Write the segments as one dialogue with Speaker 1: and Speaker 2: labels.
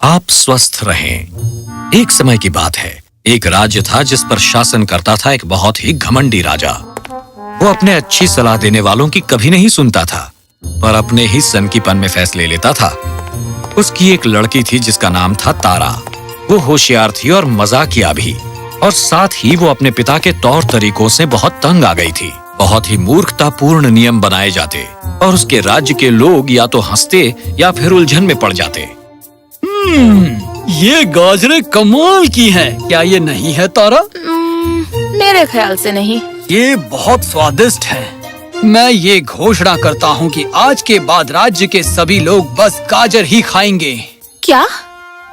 Speaker 1: आप स्वस्थ रहें। एक समय की बात है, एक राज्य था जिस पर शासन करता था एक बहुत ही घमंडी राजा। वो अपने अच्छी सलाह देने वालों की कभी नहीं सुनता था, पर अपने ही सनकीपन में फैसले लेता था। उसकी एक लड़की थी जिसका नाम था तारा। वो होशियार थी और मजाकिया भी, और साथ ही वो अपने पिता के तौर तरीकों से बहुत तंग आ गई थी। बहुत ही मूर्खतापूर्ण नियम बनाए जाते और उसके राज्य के लोग या तो हंसते या फिर उलझन में पड़ जाते।
Speaker 2: ये गाजरें कमाल की हैं। क्या ये नहीं है तारा?
Speaker 3: मेरे ख्याल से नहीं।
Speaker 2: ये बहुत स्वादिष्ट है। मैं ये घोषणा करता हूँ कि आज के बाद राज्य के सभी लोग बस गाजर ही खाएंगे।
Speaker 3: क्या?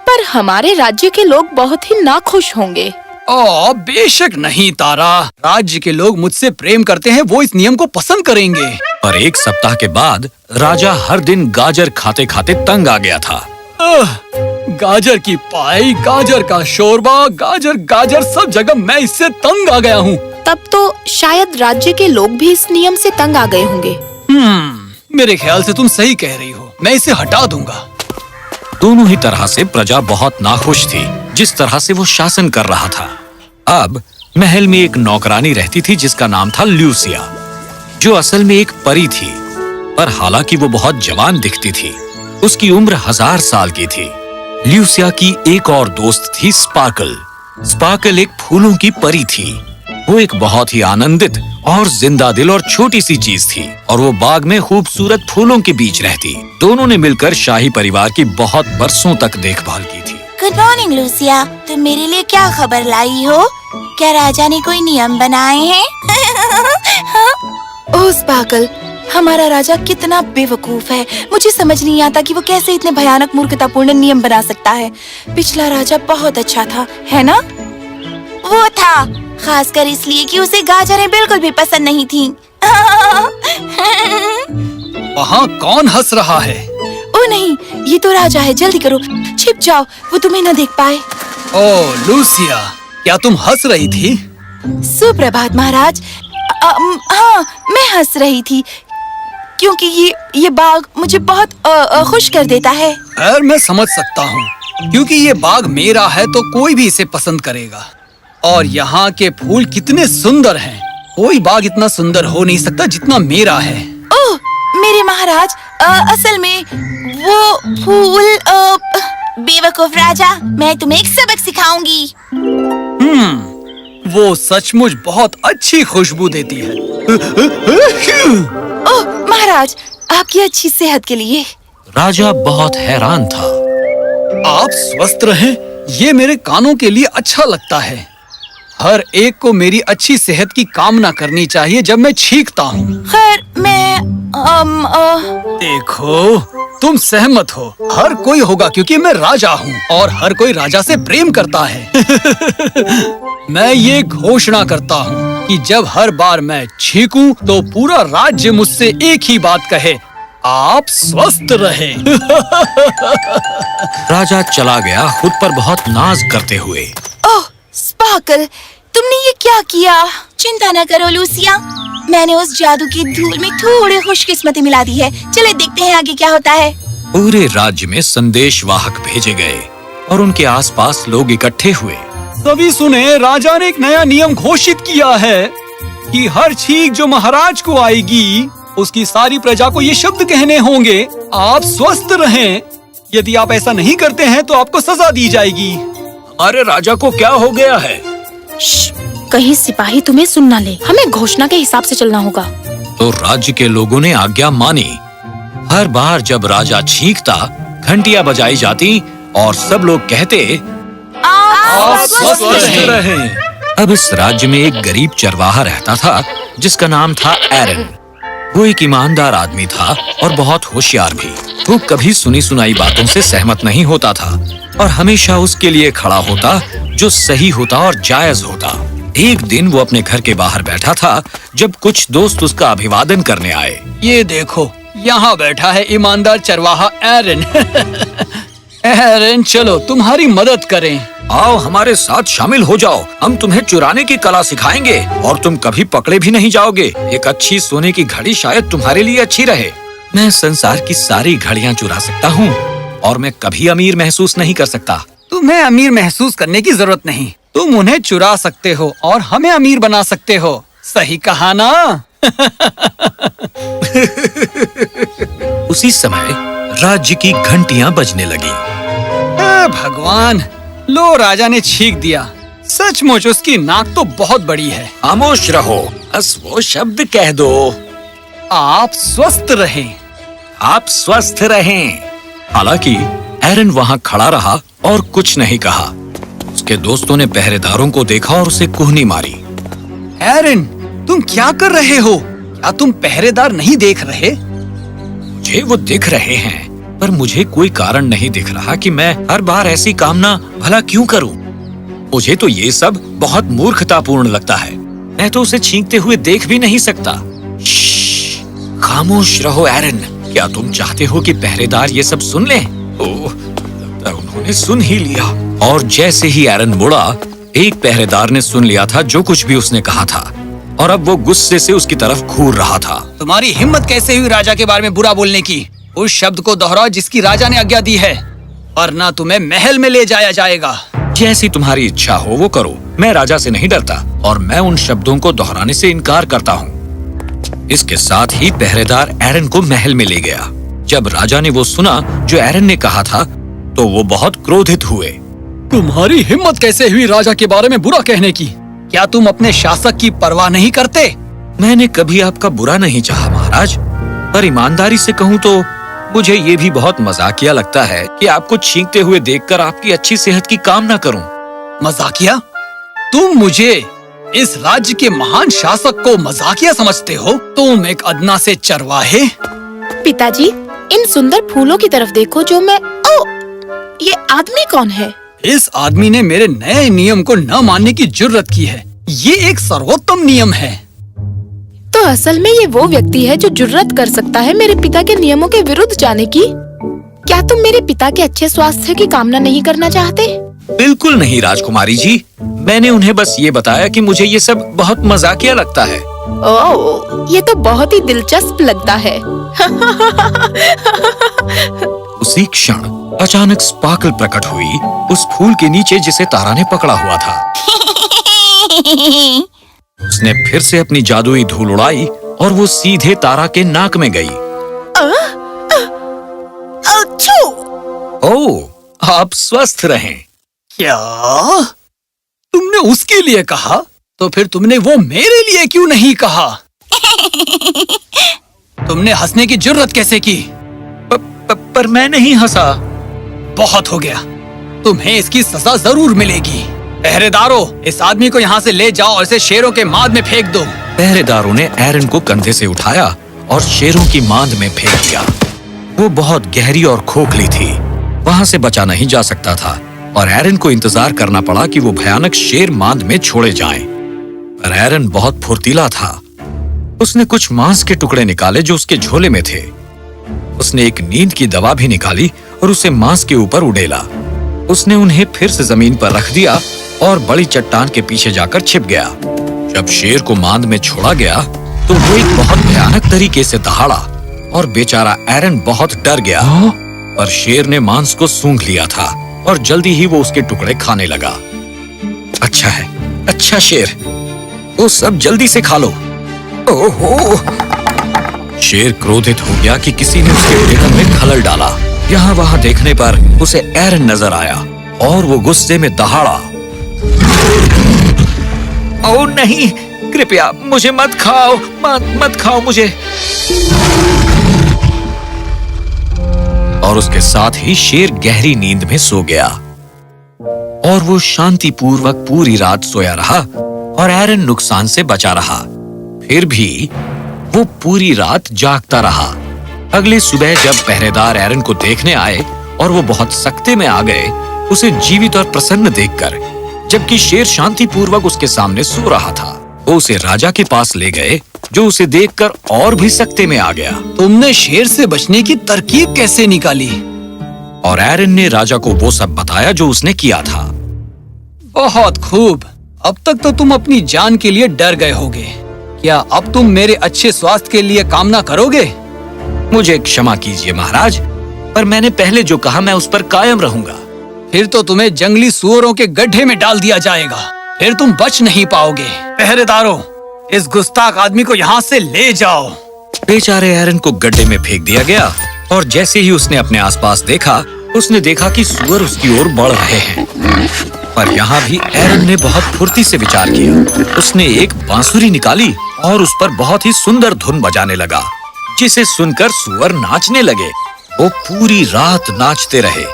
Speaker 3: पर हमारे राज्य के लोग बहुत ही नाखुश होंगे।
Speaker 2: बेशक नहीं तारा, राज्य के लोग मुझसे प्रेम करते हैं, वो इस नियम को पसंद करेंगे।
Speaker 1: पर एक सप्ताह के बाद राजा हर दिन गाजर खाते खाते तंग आ गया था।
Speaker 2: गाजर की पाई, गाजर का शोरबा, गाजर गाजर सब जगह, मैं इससे तंग आ गया हूँ।
Speaker 3: तब तो शायद राज्य के लोग भी इस नियम से तंग आ गए होंगे।
Speaker 2: मेरे ख्याल से तुम सही कह रही हो, मैं इसे हटा दूंगा।
Speaker 1: दोनों ही तरह से प्रजा बहुत नाखुश थी जिस तरह से वो शासन कर रहा था। अब महल में एक नौकरानी रहती थी जिसका नाम था ल्यूसिया, जो असल में एक परी थी, पर हालांकि वो बहुत जवान दिखती थी। उसकी उम्र 1000 साल की थी। ल्यूसिया की एक और दोस्त थी स्पार्कल। स्पार्कल एक फूलों की परी थी। वो एक बहुत ही आनंदित और जिंदा दिल और छोटी सी चीज थी, और वो बाग में खूबसूरत फूलों के बीच रहती। दोनों ने मिलकर शाही परिवार की बहुत बरसों तक देखभाल की थी।
Speaker 4: गुड मॉर्निंग लूसिया, तुम मेरे लिए क्या खबर लाई हो? क्या राजा ने कोई नियम बनाए हैं?
Speaker 3: ओह स्पार्कल, हमारा राजा कितना बेवकूफ है। मुझे समझ नहीं आता कि वो कैसे इतने भयानक मूर्खतापूर्ण नियम बना सकता है। पिछला राजा बहुत अच्छा था, है ना?
Speaker 4: वो था, खासकर इसलिए कि उसे गाजरें बिल्कुल भी पसंद नहीं थीं।
Speaker 2: वहाँ कौन हंस रहा है?
Speaker 3: ओह नहीं, ये तो राजा है। जल्दी करो, छिप जाओ, वो तुम्हें न देख पाए।
Speaker 2: ओह लूसिया, क्या तुम हंस रही थी?
Speaker 3: सुप्रभात महाराज। हाँ, मैं हंस रही थी क्योंकि ये बाग मुझे बहुत खुश कर देता है।
Speaker 2: खैर, मैं समझ सकता हूँ, क्योंकि ये बाग मेरा है तो कोई भी इसे पसंद करेगा। और यहाँ के फूल कितने सुंदर हैं। कोई बाग इतना सुंदर हो नहीं सकता जितना मेरा है।
Speaker 3: ओह मेरे महाराज, असल में वो फूल
Speaker 4: बेवकूफ राजा, मैं तुम्हें एक सबक सिखाऊंगी।
Speaker 2: वो सचमुच बहुत अच्छी खुशबू देती है।
Speaker 3: ओह महाराज, आपकी अच्छी सेहत के लिए।
Speaker 1: राजा बहुत हैरान था।
Speaker 2: आप स्वस्थ रहें, ये मेरे कानों के लिए अच्छा लगता है। हर एक को मेरी अच्छी सेहत की कामना करनी चाहिए जब मैं छींकता हूँ।
Speaker 3: खैर, मैं
Speaker 2: देखो, तुम सहमत हो। हर कोई होगा क्योंकि मैं राजा हूँ और हर कोई राजा से प्रेम करता है। मैं ये घोषणा करता हूँ कि जब हर बार मैं छींकूं तो पूरा राज्य मुझसे एक ही बात कहे, आप स्वस्थ रहें।
Speaker 1: राजा चला गया, खुद पर बहुत नाज करते हुए।
Speaker 3: ओह स्पार्कल, तुमने ये क्या किया?
Speaker 4: चिंता न करो लूसिया, मैंने उस जादू की धूल में थोड़ी खुशकिस्मती मिला दी है। चले देखते हैं आगे क्या होता है।
Speaker 1: पूरे राज्य में संदेश वाहक भेजे गए और उनके आसपास लोग इकट्ठे हुए।
Speaker 2: सभी सुने, राजा ने एक नया नियम घोषित किया है कि हर छींक जो महाराज को आएगी उसकी सारी प्रजा को ये शब्द कहने होंगे, आप स्वस्थ रहें। यदि आप ऐसा नहीं करते हैं तो आपको सजा दी जाएगी।
Speaker 1: हमारे राजा को क्या हो गया है?
Speaker 3: कहीं सिपाही तुम्हें सुन ना ले। हमें घोषणा के हिसाब से चलना होगा।
Speaker 1: तो राज्य के लोगों ने आज्ञा मानी। हर बार जब राजा छींकता, घंटियां बजाई जाती और सब लोग कहते,
Speaker 2: आप स्वस्थ रहें।
Speaker 1: अब इस राज्य में एक गरीब चरवाहा रहता था जिसका नाम था एरन। वो एक ईमानदार आदमी था और बहुत होशियार भी। वो कभी सुनी सुनाई बातों से सहमत नहीं होता था और हमेशा उसके लिए खड़ा होता जो सही होता और जायज होता। एक दिन वो अपने घर के बाहर बैठा था जब कुछ दोस्त उसका अभिवादन करने आए।
Speaker 2: ये देखो, यहाँ बैठा है ईमानदार चरवाहा एरन। एरन, चलो तुम्हारी मदद करें।
Speaker 1: आओ हमारे साथ शामिल हो जाओ, हम तुम्हें चुराने की कला सिखाएंगे और तुम कभी पकड़े भी नहीं जाओगे। एक अच्छी सोने की घड़ी शायद तुम्हारे लिए अच्छी रहे। मैं संसार की सारी घड़ियां चुरा सकता हूँ, और मैं कभी अमीर महसूस नहीं कर सकता।
Speaker 2: तुम्हें अमीर महसूस करने की जरूरत नहीं। तुम उन्हें चुरा सकते हो और हमें अमीर बना सकते हो। सही कहा ना?
Speaker 1: उसी समय राज्य की घंटियां बजने लगी।
Speaker 2: भगवान, लो राजा ने छींक दिया। सचमुच उसकी नाक तो बहुत बड़ी है।
Speaker 1: खामोश रहो, बस वो शब्द कह दो।
Speaker 2: आप स्वस्थ रहें।
Speaker 1: आप स्वस्थ रहें। हालांकि एरन वहां खड़ा रहा और कुछ नहीं कहा। उसके दोस्तों ने पहरेदारों को देखा और उसे कुहनी मारी।
Speaker 2: एरन, तुम क्या कर रहे हो? क्या तुम पहरेदार नहीं देख रहे?
Speaker 1: मुझे वो दिख रहे हैं, पर मुझे कोई कारण नहीं दिख रहा कि मैं हर बार ऐसी कामना भला क्यों करूं। मुझे तो ये सब बहुत मूर्खतापूर्ण लगता है। मैं तो उसे छींकते हुए देख भी नहीं सकता। खामोश रहो एरन। क्या तुम चाहते हो कि पहरेदार ये सब सुन लें? ओह, लगता है उन्होंने सुन ही लिया। और जैसे ही एरन मुड़ा, एक पहरेदार ने सुन लिया था जो कुछ भी उसने कहा था, और अब वो गुस्से से उसकी तरफ घूर रहा था।
Speaker 2: तुम्हारी हिम्मत कैसे हुई राजा के बारे में बुरा बोलने की? उस शब्द को दोहराओ जिसकी राजा ने आज्ञा दी है, वरना तुम्हें महल में ले जाया जाएगा।
Speaker 1: जैसी तुम्हारी इच्छा हो वो करो। मैं राजा से नहीं डरता और मैं उन शब्दों को दोहराने से इनकार करता हूँ। इसके साथ ही पहरेदार एरन को महल में ले गया। जब राजा ने वो सुना जो एरन ने कहा था, तो वो बहुत क्रोधित हुए।
Speaker 2: तुम्हारी हिम्मत कैसे हुई राजा के बारे में बुरा कहने की? क्या तुम अपने शासक की परवाह नहीं करते?
Speaker 1: मैंने कभी आपका बुरा नहीं चाहा महाराज, पर ईमानदारी से कहूँ तो मुझे ये भी बहुत मजाकिया लगता है कि आपको छींकते हुए देखकर आपकी अच्छी सेहत की कामना करूं।
Speaker 2: मजाकिया? तुम मुझे, इस राज्य के महान शासक को मजाकिया समझते हो? तुम एक अदना से चरवाहे।
Speaker 3: पिताजी, इन सुंदर फूलों की तरफ देखो जो मैं ये आदमी कौन है?
Speaker 2: इस आदमी ने मेरे नए नियम को न मानने की जुर्रत की है। ये एक सर्वोत्तम नियम है।
Speaker 3: तो असल में ये वो व्यक्ति है जो जुर्रत कर सकता है मेरे पिता के नियमों के विरुद्ध जाने की। क्या तुम मेरे पिता के अच्छे स्वास्थ्य की कामना नहीं करना चाहते?
Speaker 1: बिल्कुल नहीं राजकुमारी जी। मैंने उन्हें बस ये बताया कि मुझे ये सब बहुत मजाकिया लगता है।
Speaker 3: ओह, ये तो बहुत ही दिलचस्प लगता है।
Speaker 1: उसी क्षण अचानक स्पार्कल प्रकट हुई उस फूल के नीचे जिसे तारा ने पकड़ा हुआ था। उसने फिर से अपनी जादुई धूल उड़ाई और वो सीधे तारा के नाक में गई। ओह, आप स्वस्थ रहें।
Speaker 2: क्या तुमने उसके लिए कहा? तो फिर तुमने वो मेरे लिए क्यों नहीं कहा? तुमने हंसने की जुर्रत कैसे की?
Speaker 1: पर मैं नहीं हंसा।
Speaker 2: बहुत हो गया। तुम्हें इसकी सजा जरूर मिलेगी। पहरेदारों, इस आदमी को यहाँ से ले जाओ और इसे शेरों के मांद में फेंक दो।
Speaker 1: पहरेदारों ने एरन को कंधे से उठाया और शेरों की मांद में फेंक दिया। वो बहुत गहरी और खोखली थी, वहाँ से बचा नहीं जा सकता था और एरन को इंतजार करना पड़ा कि वो भयानक शेर मांद में छोड़े जाएं। पर एरन बहुत फुर्तीला था। उसने कुछ मांस के टुकड़े निकाले जो उसके झोले में थे। उसने एक नींद की दवा भी निकाली और उसे मांस के ऊपर उड़ेला। उसने उन्हें फिर से जमीन पर रख दिया और बड़ी चट्टान के पीछे जाकर छिप गया। जब शेर को मांद में छोड़ा गया तो वो एक बहुत भयानक तरीके से दहाड़ा और बेचारा एरन बहुत डर गया। पर शेर ने मांस को सूंघ लिया था और जल्दी ही वो उसके टुकड़े खाने लगा। अच्छा है, अच्छा शेर, वो सब जल्दी से खा लो। ओहो! शेर क्रोधित हो गया कि किसी ने उसके पेट में खलल डाला। यहाँ वहाँ देखने पर उसे एरन नजर आया और वो गुस्से में दहाड़ा। ओह नहीं, कृपया मुझे मत खाओ, मत खाओ मुझे। और उसके साथ ही शेर गहरी नींद में सो गया और वो शांतिपूर्वक पूरी रात सोया रहा और एरन नुकसान से बचा रहा। फिर भी वो पूरी रात जागता रहा। अगली सुबह जब पहरेदार एरन को देखने आए और वो बहुत सख्ते में आ गए उसे जीवित और प्रसन्न देखकर, जबकि शेर शांतिपूर्वक उसके सामने सो रहा था, वो उसे राजा के पास ले गए जो उसे देखकर और भी सख्ते में आ गया।
Speaker 2: तुमने शेर से बचने की तरकीब कैसे निकाली?
Speaker 1: और एरन ने राजा को वो सब बताया जो उसने किया था।
Speaker 2: बहुत खूब। अब तक तो तुम अपनी जान के लिए डर गए होगे। क्या अब तुम मेरे अच्छे स्वास्थ्य के लिए कामना करोगे?
Speaker 1: मुझे क्षमा कीजिए महाराज, पर मैंने पहले जो कहा मैं उस पर कायम रहूंगा।
Speaker 2: फिर तो तुम्हें जंगली सुअरों के गड्ढे में डाल दिया जाएगा। फिर तुम बच नहीं पाओगे। पहरेदारों, इस गुस्ताख आदमी को यहाँ से ले जाओ।
Speaker 1: बेचारे एरन को गड्ढे में फेंक दिया गया और जैसे ही उसने अपने आसपास देखा, उसने देखा कि सुअर उसकी ओर बढ़ रहे हैं। पर यहाँ भी एरन ने बहुत फुर्ती से विचार किया। उसने एक बांसुरी निकाली और उस पर बहुत ही सुंदर धुन बजाने लगा, जिसे सुनकर सुअर नाचने लगे। वो पूरी रात नाचते रहे,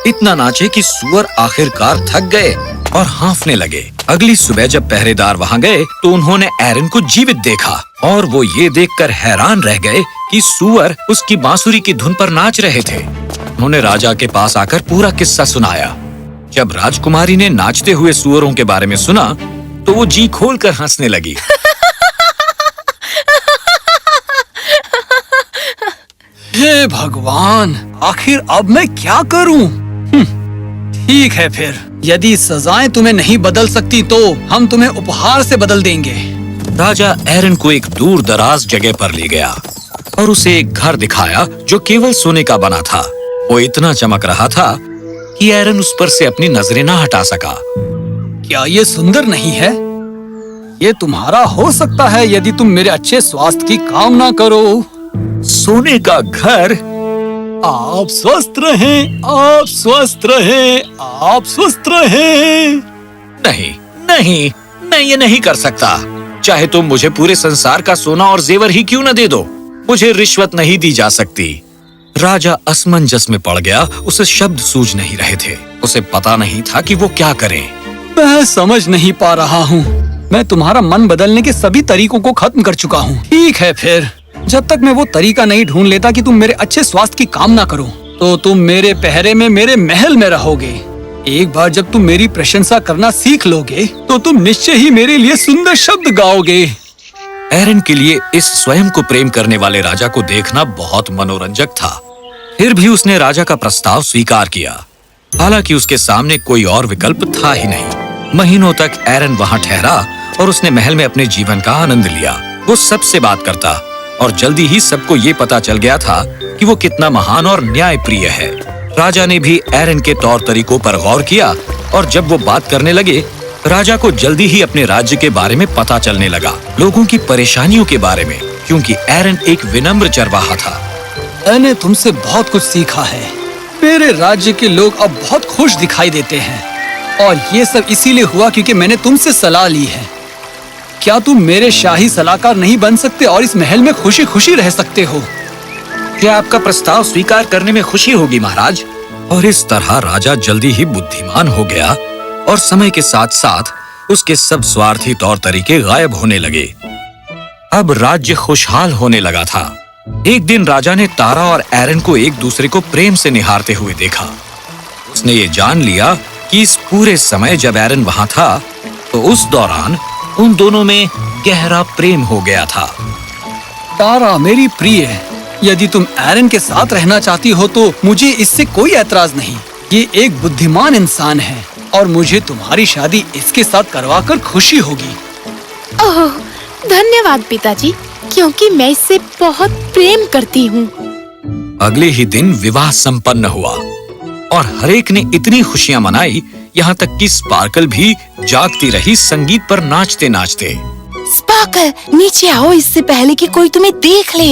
Speaker 1: इतना नाचे कि सुअर आखिरकार थक गए और हाँफने लगे। अगली सुबह जब पहरेदार वहाँ गए तो उन्होंने एरन को जीवित देखा और वो ये देखकर हैरान रह गए कि सुअर उसकी बांसुरी की धुन पर नाच रहे थे। उन्होंने राजा के पास आकर पूरा किस्सा सुनाया। जब राजकुमारी ने नाचते हुए सुअरों के बारे में सुना तो वो जी खोलकर हंसने लगी।
Speaker 2: हे भगवान, आखिर अब मैं क्या करूं? ठीक है फिर, यदि सजाएं तुम्हें नहीं बदल सकती तो हम तुम्हें उपहार से बदल देंगे।
Speaker 1: राजा एरन को एक दूर दराज जगह पर ले गया और उसे एक घर दिखाया जो केवल सोने का बना था। वो इतना चमक रहा था कि एरन उस पर से अपनी नजरें ना हटा सका।
Speaker 2: क्या ये सुंदर नहीं है? ये तुम्हारा हो सकता है यदि तुम मेरे अच्छे स्वास्थ्य की कामना करो।
Speaker 1: सोने का घर?
Speaker 2: आप स्वस्थ रहें, आप स्वस्थ रहें, आप स्वस्थ रहें।
Speaker 1: नहीं नहीं, मैं ये नहीं कर सकता। चाहे तुम मुझे पूरे संसार का सोना और जेवर ही क्यों न दे दो, मुझे रिश्वत नहीं दी जा सकती। राजा असमंजस में पड़ गया। उसे शब्द सूझ नहीं रहे थे। उसे पता नहीं था कि वो क्या करे।
Speaker 2: मैं समझ नहीं पा रहा हूँ। मैं तुम्हारा मन बदलने के सभी तरीकों को खत्म कर चुका हूँ। ठीक है फिर, जब तक मैं वो तरीका नहीं ढूंढ लेता कि तुम मेरे अच्छे स्वास्थ्य की कामना करो, तो तुम मेरे पहरे में मेरे महल में रहोगे। एक बार जब तुम मेरी प्रशंसा करना सीख लोगे, तो तुम निश्चय ही मेरे लिए सुंदर शब्द गाओगे।
Speaker 1: एरन के लिए इस स्वयं को प्रेम करने वाले राजा को देखना बहुत मनोरंजक था। फिर भी उसने राजा का प्रस्ताव स्वीकार किया। हालांकि उसके सामने कोई और विकल्प था ही नहीं। महीनों तक एरन वहां ठहरा और उसने महल में अपने जीवन का आनंद लिया। वो सबसे बात करता और जल्दी ही सबको ये पता चल गया था कि वो कितना महान और न्यायप्रिय है। राजा ने भी एरन के तौर तरीकों पर गौर किया और जब वो बात करने लगे, राजा को जल्दी ही अपने राज्य के बारे में पता चलने लगा, लोगों की परेशानियों के बारे में, क्योंकि एरन एक विनम्र चरवाहा था।
Speaker 2: मैंने तुमसे बहुत कुछ सीखा है। मेरे राज्य के लोग अब बहुत खुश दिखाई देते हैं और ये सब इसीलिए हुआ क्योंकि मैंने तुमसे सलाह ली है। क्या तुम मेरे शाही सलाहकार नहीं बन सकते और इस महल में खुशी खुशी रह सकते हो?
Speaker 1: क्या आपका प्रस्ताव स्वीकार करने में खुशी होगी महाराज? और इस तरह राजा जल्दी ही बुद्धिमान हो गया और समय के साथ साथ उसके सब स्वार्थी तौर तरीके गायब होने लगे। अब राज्य खुशहाल होने लगा था। एक दिन राजा ने तारा और एरन को एक दूसरे को प्रेम से निहारते हुए देखा। उसने ये जान लिया कि इस पूरे समय जब एरन वहां था, तो उस दौरान उन दोनों में गहरा प्रेम हो गया था।
Speaker 2: तारा मेरी प्रिय, यदि तुम एरन के साथ रहना चाहती हो तो मुझे इससे कोई ऐतराज नहीं। ये एक बुद्धिमान इंसान है और मुझे तुम्हारी शादी इसके साथ करवाकर खुशी होगी।
Speaker 5: ओह, धन्यवाद पिताजी, क्योंकि मैं इससे बहुत प्रेम करती हूँ।
Speaker 1: अगले ही दिन विवाह संपन्न हुआ और हरेक ने इतनी खुशियां मनाई, यहाँ तक कि स्पार्कल भी जागती रही संगीत पर नाचते नाचते।
Speaker 3: स्पार्कल, नीचे आओ इससे पहले कि कोई तुम्हें देख ले।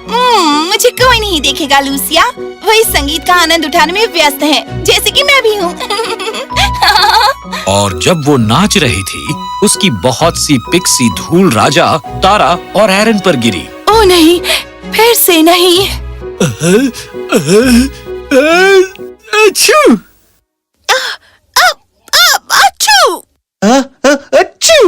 Speaker 4: मुझे कोई नहीं देखेगा लूसिया। वो इस संगीत का आनंद उठाने में व्यस्त है, जैसे कि मैं भी हूँ।
Speaker 1: और जब वो नाच रही थी, उसकी बहुत सी पिक्सी धूल राजा, तारा और एरन पर गिरी।
Speaker 3: ओ नहीं, फिर से नहीं।
Speaker 2: अच्छू! अच्छू!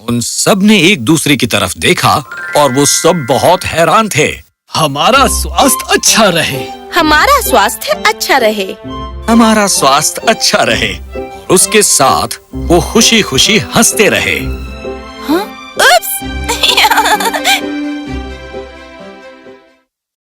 Speaker 1: उन सब ने एक दूसरे की तरफ देखा और वो सब बहुत हैरान थे।
Speaker 2: हमारा स्वास्थ्य अच्छा रहे।
Speaker 5: हमारा स्वास्थ्य अच्छा रहे।
Speaker 1: हमारा स्वास्थ्य अच्छा रहे। उसके साथ वो खुशी खुशी हंसते रहे।